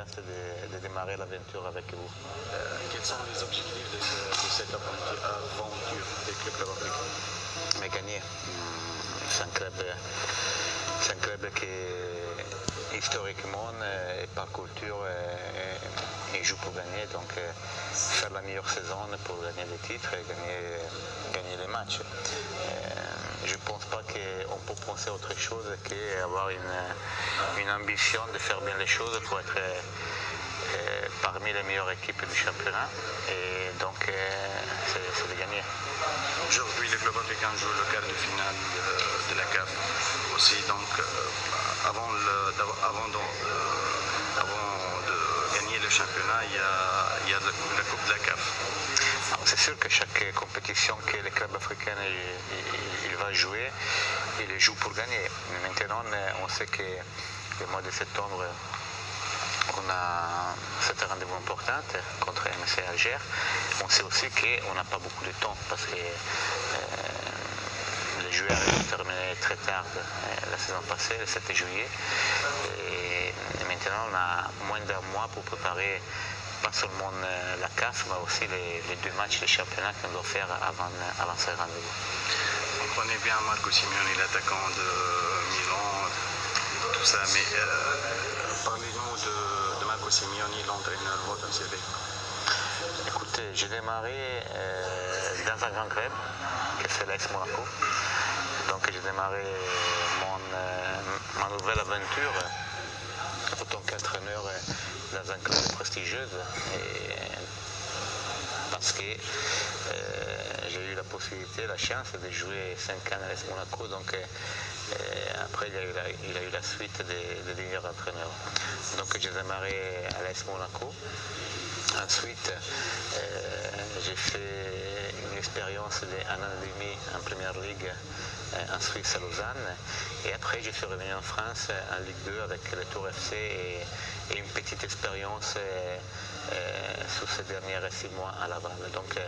enthousiaste de démarrer l'aventure avec vous. Quels sont les objectifs de cette aventure avec le club africain? Mais gagner. C'est un club qui, historiquement et par culture, il joue pour gagner. Donc faire la meilleure saison pour gagner les titres et gagner les matchs. Je ne pense pas qu'on peut penser à autre chose qu'avoir une ambition de faire bien les choses pour être parmi les meilleures équipes du championnat. Et donc, c'est de gagner. Aujourd'hui, le club africain joue le quart de finale de la CAF aussi. Donc, avant de gagner le championnat, il y a la Coupe de la CAF. C'est sûr que chaque compétition que le club africain il va jouer, il les joue pour gagner. Maintenant, on sait que le mois de septembre, on a cette rendez-vous importante contre MC Alger. On sait aussi qu'on n'a pas beaucoup de temps parce que les joueurs ont terminé très tard la saison passée, le 7 juillet. Et maintenant, on a moins d'un mois pour préparer pas seulement la CAF, mais aussi les deux matchs de championnat qu'on doit faire avant ce rendez-vous. On connaît bien Marco Simeone, l'attaquant de Milan, tout ça, mais parlez-nous de Marco Simeone, l'entraîneur, votre CV. Écoutez, j'ai démarré dans un grand club, que c'est l'AS Monaco. Donc j'ai démarré ma nouvelle aventure en tant qu'entraîneur dans un club prestigieux parce que j'ai eu la possibilité, la chance de jouer 5 ans à l'AS Monaco. Donc après il a eu la suite de devenir entraîneur. Donc j'ai démarré à l'AS Monaco. Ensuite, j'ai fait une expérience d'un an et demi en Première Ligue en Suisse à Lausanne. Et après, je suis revenu en France en Ligue 2 avec le Tour FC et une petite expérience sur ces derniers 6 mois à Laval. Donc,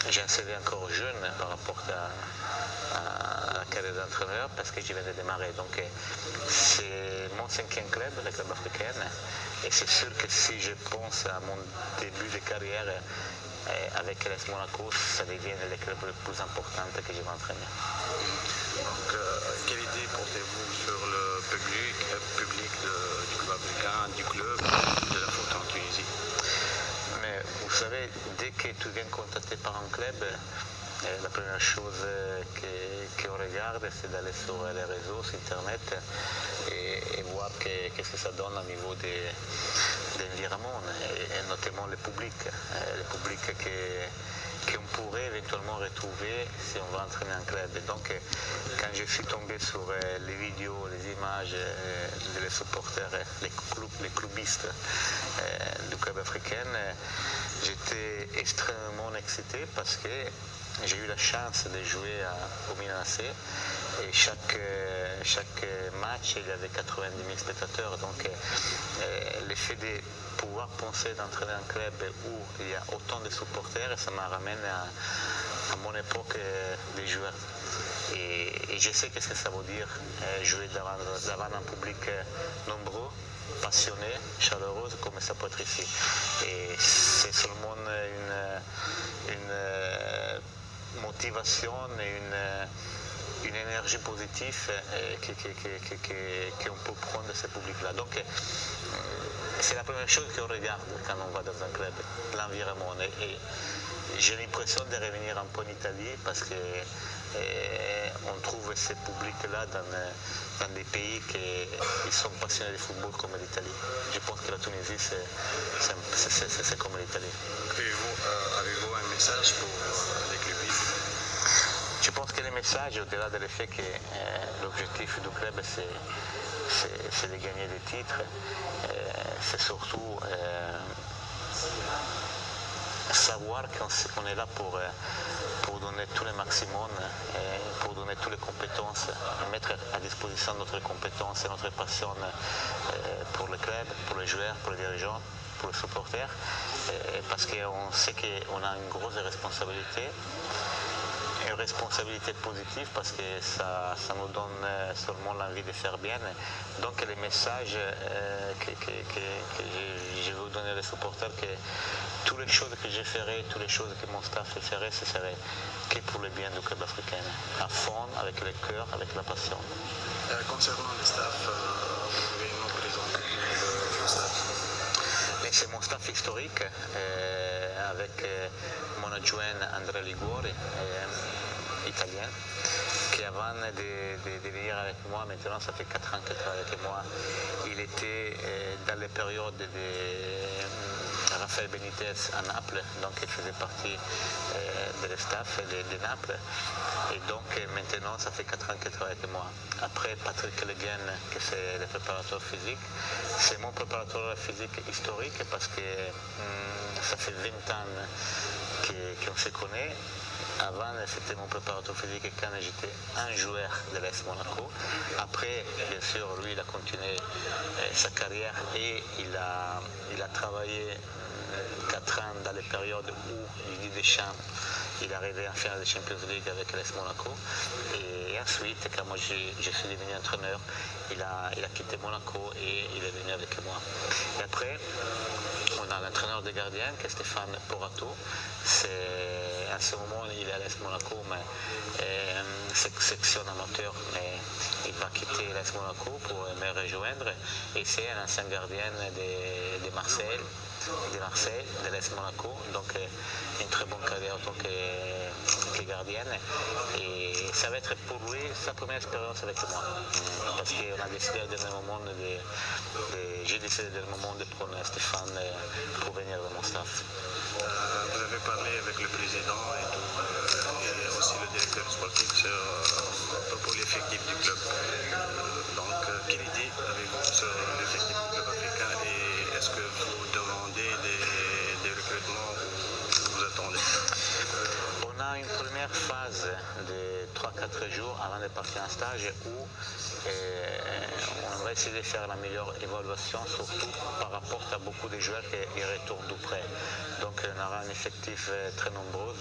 j'ai un CV encore jeune par rapport à la carrière d'entraîneur parce que je viens de démarrer. Donc, c'est mon 5e club, le club africain. Et c'est sûr que si je pense à mon début de carrière avec l'AS Monaco, ça devient le club le plus important que je vais entraîner. Donc, quelle idée portez-vous sur le public du club africain, du club de la foot en Tunisie? Mais vous savez, dès que tu viens contacter par un club, la première chose qu'on regarde, c'est d'aller sur les réseaux, sur Internet, et voir qu'est-ce que ça donne au niveau de l'environnement, et notamment le public qu'on pourrait éventuellement retrouver si on va entraîner un club. Et donc, quand je suis tombé sur les vidéos, les images des supporters, les clubistes du club africain, j'étais extrêmement excité parce que j'ai eu la chance de jouer au Milan AC et chaque match il y avait 90 000 spectateurs. Donc l'effet de pouvoir penser d'entraîner un club où il y a autant de supporters, ça me ramène à mon époque des joueurs. Et je sais qu'est-ce que ça veut dire jouer devant un public nombreux, passionné, chaleureux, comme ça peut être ici. Et c'est seulement une motivation et une énergie positive qu'on peut prendre de ce public-là. Donc, c'est la première chose qu'on regarde quand on va dans un club, l'environnement. Et j'ai l'impression de revenir un peu en Italie parce que on trouve ce public-là dans des pays qui sont passionnés de football comme l'Italie. Je pense que la Tunisie, c'est comme l'Italie. Avez-vous un message pour les clubistes? Je pense que le message, au-delà du fait que l'objectif du club, c'est de gagner des titres, c'est surtout savoir qu'on est là pour donner tout le maximum, pour donner toutes les compétences, mettre à disposition notre compétence et notre passion pour le club, pour les joueurs, pour les dirigeants, pour les supporters, parce qu'on sait qu'on a une grosse responsabilité. Et une responsabilité positive parce que ça nous donne seulement l'envie de faire bien. Donc les messages que je veux donner aux supporters, que toutes les choses que je ferai, toutes les choses que mon staff ferait, ce serait que pour le bien du club africain, à fond, avec le cœur, avec la passion. Concernant le staff, vous pouvez nous présenter le staff? C'est mon staff historique avec mon adjoint Andrea Liguori, italien, qui avant de venir avec moi, maintenant ça fait 4 ans qu'il travaille avec moi, il était dans les périodes de Rafael Benitez à Naples, donc il faisait partie de staff de Naples. Et donc maintenant ça fait 4 ans qu'il travaille avec moi. Après Patrick Le Guen, qui c'est le préparateur physique, c'est mon préparateur physique historique parce que ça fait 20 ans qu'on se connaît. Avant, c'était mon préparateur physique quand j'étais un joueur de l'AS Monaco. Après, bien sûr, lui, il a continué sa carrière et il a travaillé 4 ans dans les périodes où Didier Deschamps il est arrivé en finale de Champions League avec l'AS Monaco. Et ensuite, quand moi je suis devenu entraîneur, il a quitté Monaco et il est venu avec moi. Et après, on a l'entraîneur des gardiens, qui est Stéphane Porato. À ce moment, il est à l'AS Monaco, mais section amateur, mais il va quitter l'AS Monaco pour me rejoindre. Et c'est un ancien gardien de Marseille, de l'AS Monaco, donc une très bonne carrière en tant que gardienne. Et ça va être pour lui sa première expérience avec moi, parce qu'on a décidé à dernier moment j'ai décidé à dernier moment de prendre Stéphane pour venir dans mon staff. Vous avez parlé avec le président et aussi le directeur sportif à propos de l'effectif du club. Donc, quelle idée avez-vous sur l'effectif du club africain et est-ce que vous demandez des recrutements ou vous attendez? On a une première phase de 3-4 jours avant de partir en stage où on va essayer de faire la meilleure évaluation, surtout par rapport à beaucoup de joueurs qui retournent du prêt. Donc on aura un effectif très nombreux.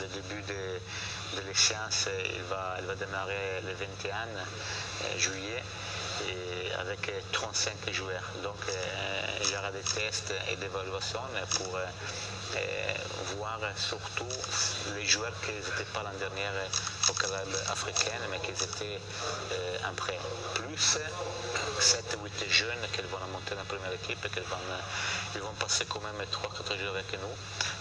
Le début de l'échéance, il va démarrer le 21 juillet. Et avec 35 joueurs. Donc il y aura des tests et des évaluations pour voir surtout les joueurs qui n'étaient pas l'an dernier au club africain, mais qui étaient en prêt. Plus 7-8 jeunes qui vont monter dans la première équipe et ils vont passer quand même 3-4 jours avec nous.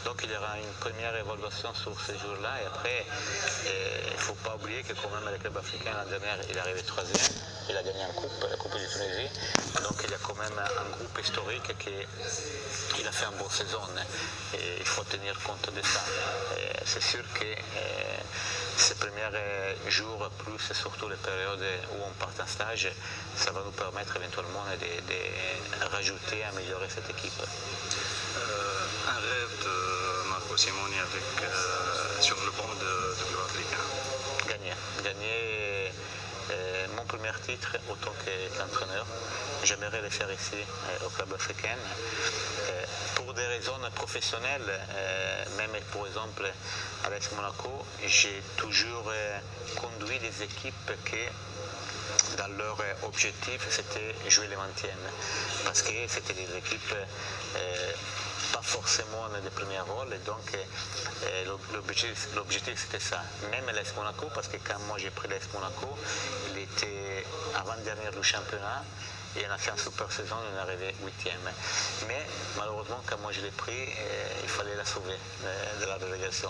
Donc il y aura une première évaluation sur ces jours-là et après il ne faut pas oublier que quand même le club africain l'an dernier il est arrivé 3e, il a gagné la Coupe de Tunisie, donc il y a quand même un groupe historique qui a fait une bonne saison et il faut tenir compte de ça. C'est sûr que ces premiers jours, plus surtout les périodes où on part en stage, ça va nous permettre éventuellement de rajouter, améliorer cette équipe. Un rêve de Marco Simoni sur le banc de club africain? Gagner mon premier titre autant qu'entraîneur. J'aimerais le faire ici au club africain. Pour des raisons professionnelles, même pour exemple à l'AS Monaco, j'ai toujours conduit des équipes qui dans leur objectif c'était jouer le maintien parce que c'était des équipes pas forcément des premiers rôles et donc l'objectif c'était ça. Même l'AS Monaco, parce que quand moi j'ai pris l'AS Monaco, il était avant-dernier du championnat et on a fait une super saison, on est arrivé 8e. Mais malheureusement, quand moi je l'ai pris, il fallait la sauver de la relégation.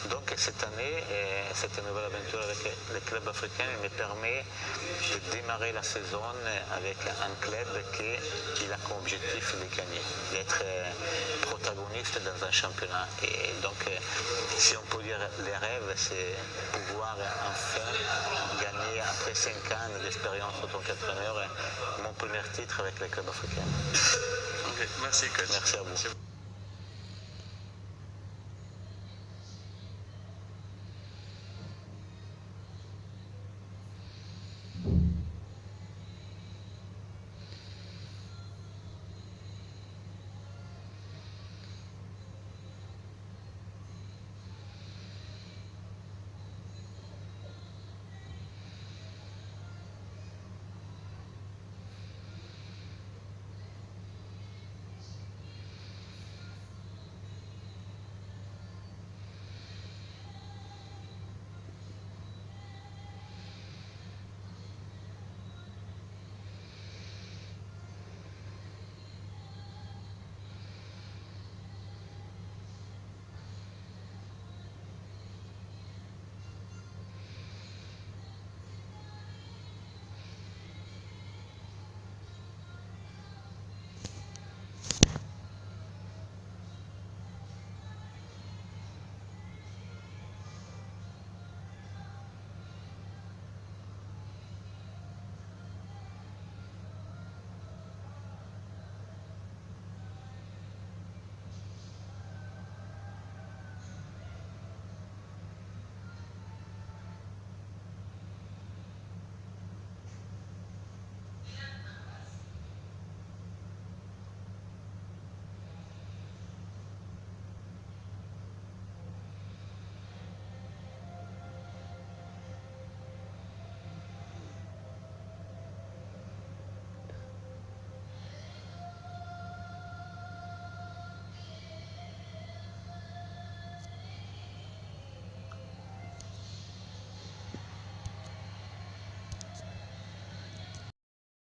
Donc cette année, cette nouvelle aventure avec le club africain me permet de démarrer la saison avec un club qui a comme objectif de gagner, d'être protagoniste dans un championnat. Et donc, si on peut dire les rêves, c'est pouvoir enfin gagner après 5 ans d'expérience en tant qu'entraîneur mon premier titre avec le club africain. Okay, merci coach. Merci à vous.